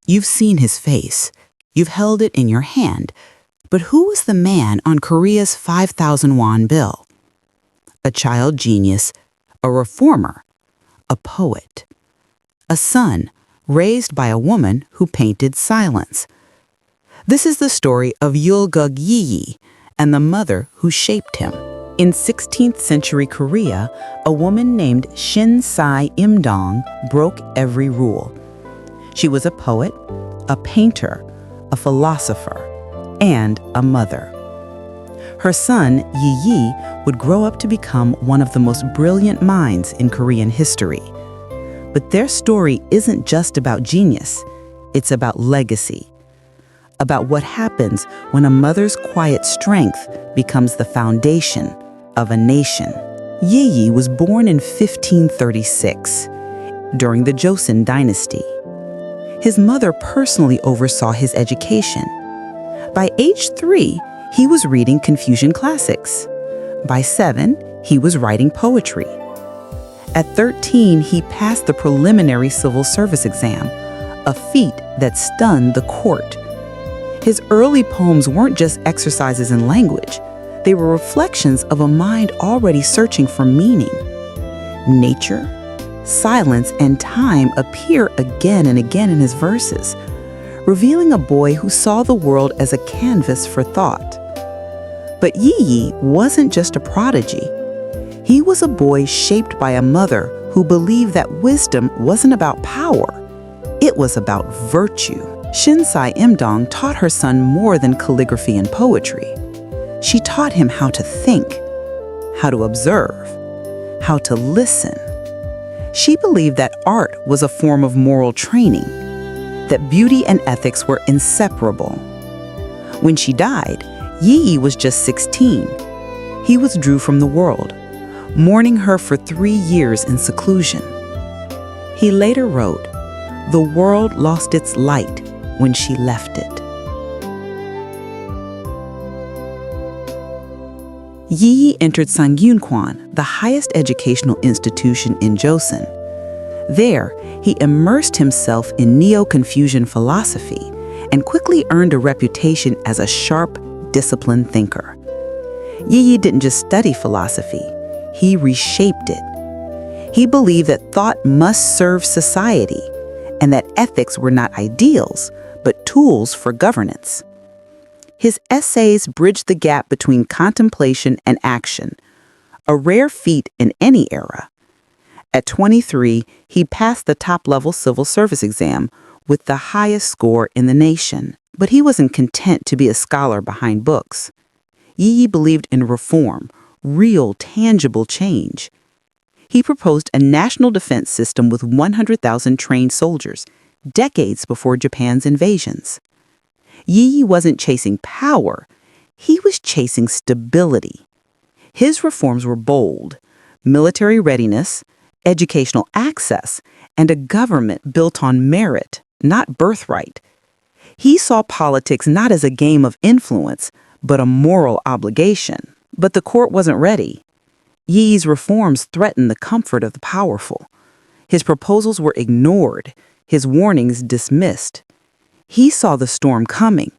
You've seen his face. You've held it in your hand. But who was the man on Korea's 5,000 won bill? A child genius, a reformer, a poet. A son raised by a woman who painted silence. This is the story of Yulgok Yi I and the mother who shaped him. In 16th century Korea, a woman named Shin Saimdang broke every rule. She was a poet, a painter, a philosopher, and a mother. Her son, Yi would grow up to become one of the most brilliant minds in Korean history. But their story isn't just about genius, it's about legacy. About what happens when a mother's quiet strength becomes the foundation of a nation. Yi was born in 1536, during the Joseon Dynasty. His mother personally oversaw his education. By age 3, he was reading Confucian classics. By 7, he was writing poetry. At 13, he passed the preliminary civil service exam, a feat that stunned the court. His early poems weren't just exercises in language. They were reflections of a mind already searching for meaning. Nature, silence, and time appear again and again in his verses, revealing a boy who saw the world as a canvas for thought. But Yi wasn't just a prodigy. He was a boy shaped by a mother who believed that wisdom wasn't about power. It was about virtue. Shin Saimdang taught her son more than calligraphy and poetry. She taught him how to think, how to observe, how to listen. She believed that art was a form of moral training, that beauty and ethics were inseparable. When she died, Yi was just 16. He withdrew from the world, mourning her for 3 years in seclusion. He later wrote, "The world lost its light when she left it." Yi entered Sangkyunkwan, the highest educational institution in Joseon. There, he immersed himself in Neo-Confucian philosophy and quickly earned a reputation as a sharp, disciplined thinker. Yi didn't just study philosophy, he reshaped it. He believed that thought must serve society and that ethics were not ideals, but tools for governance. His essays bridged the gap between contemplation and action, a rare feat in any era. At 23, he passed the top-level civil service exam with the highest score in the nation. But he wasn't content to be a scholar behind books. Yi believed in reform, real, tangible change. He proposed a national defense system with 100,000 trained soldiers, decades before Japan's invasions. Yi wasn't chasing power, he was chasing stability. His reforms were bold: military readiness, educational access, and a government built on merit, not birthright. He saw politics not as a game of influence, but a moral obligation. But the court wasn't ready. Yi's reforms threatened the comfort of the powerful. His proposals were ignored, his warnings dismissed. He saw the storm coming,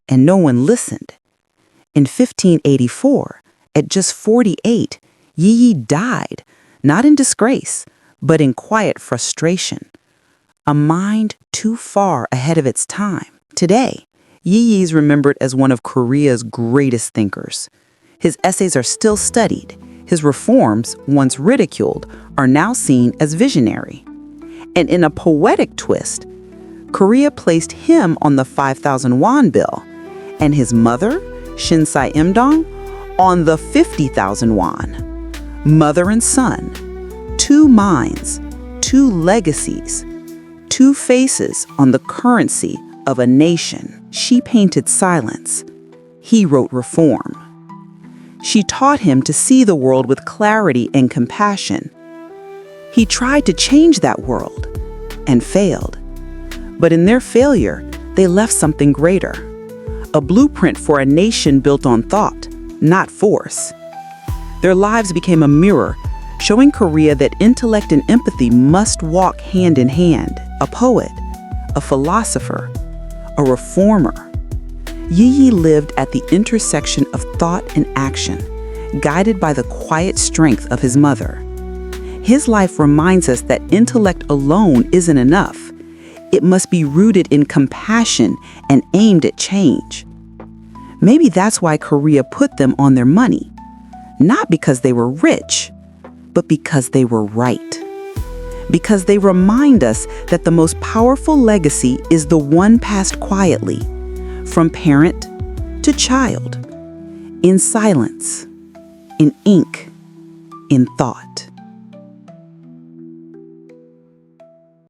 and no one listened. In 1584, at just 48, Yi died, not in disgrace, but in quiet frustration. A mind too far ahead of its time. Today, Yi is remembered as one of Korea's greatest thinkers. His essays are still studied. His reforms, once ridiculed, are now seen as visionary. And in a poetic twist, Korea placed him on the 5,000 won bill, and his mother, Shin Saimdang, on the 50,000 won. Mother and son, two minds, two legacies, two faces on the currency of a nation. She painted silence. He wrote reform. She taught him to see the world with clarity and compassion. He tried to change that world and failed. But in their failure, they left something greater, a blueprint for a nation built on thought, not force. Their lives became a mirror, showing Korea that intellect and empathy must walk hand in hand. A poet, a philosopher, a reformer. Yi lived at the intersection of thought and action, guided by the quiet strength of his mother. His life reminds us that intellect alone isn't enough. It must be rooted in compassion and aimed at change. Maybe that's why Korea put them on their money, not because they were rich, but because they were right. Because they remind us that the most powerful legacy is the one passed quietly, from parent to child, in silence, in ink, in thought.